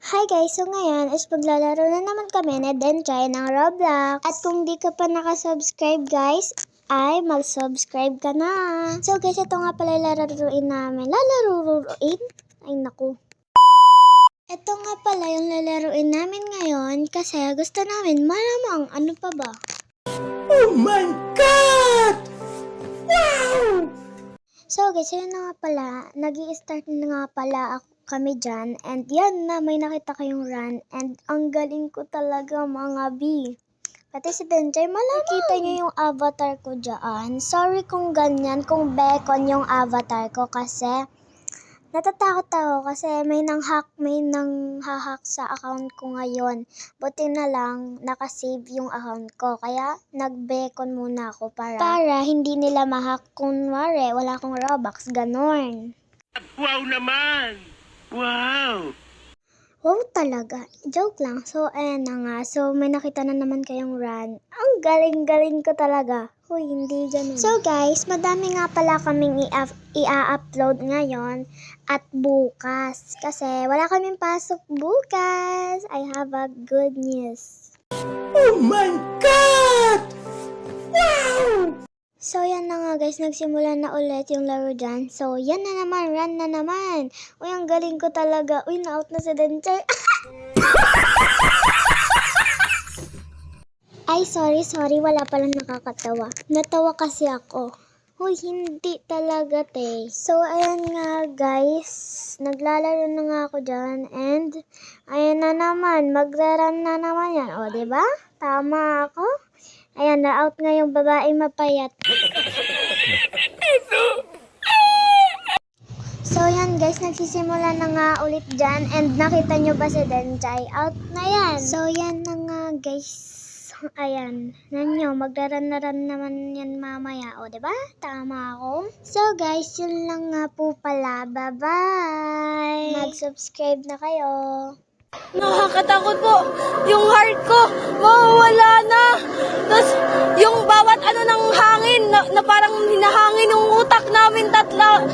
Hi guys! So ngayon is maglalaro na naman kami ni Denjay ng Roblox. At kung di ka pa nakasubscribe guys, ay mag-subscribe ka na. So guys, ito nga pala lalaruin namin. Lalaruin? Ay naku. Ito nga pala yung lalaruin namin ngayon kasi gusto namin malamang ano pa ba? Oh my God! Wow! So guys, yun na nga pala. Nag-i-start na nga pala kami dyan. And yan na, may nakita kayong run. And ang galing ko talaga mga B. Pati si Denjay, makita niyo yung avatar ko dyan. Sorry kung ganyan, kung Bacon yung avatar ko kasi natatakot ako kasi may nanghahak sa account ko ngayon. Buti na lang nakasave yung account ko. Kaya nag-Bacon muna ako para hindi nila mahack. Kunwari, wala akong Robux, ganon. Wow naman! Wow! Wow talaga. Joke lang. So, ayan na nga. So, may nakita na naman kayong run. Ang galing-galing ko talaga. Huy, hindi ganun. So, guys, madami nga pala kaming i-upload ngayon at bukas. Kasi wala kaming pasok bukas. I have a good news. Oh my God! Wow! So, yan na nga guys, nagsimula na ulit yung laro dyan. So, yan na naman, run na naman. Uy, ang galing ko talaga. Uy, na-out na si Denjay. Ay, sorry, wala palang nakakatawa. Natawa kasi ako. Uy, hindi talaga, te. So, ayan nga guys, naglalaro na nga ako dyan. And, ayan na naman, magra-run na naman yan. O, diba? Tama ako. Ayan, na-out nga yung babae mapayat. So, yan guys, nagsisimula na nga ulit dyan. And nakita nyo ba si Denjay? Out na yan. So, yan na nga guys. Ayan. Nanyo, magdaran na ran naman yan mamaya. O, diba? Tama ako. So, guys, yun lang nga po pala. Bye-bye! Mag-subscribe na kayo. Nakakatakot po. Yung heart ko, mawawala na. Tapos, yung bawat ano ng hangin, na parang hinahangin yung utak namin tatlo.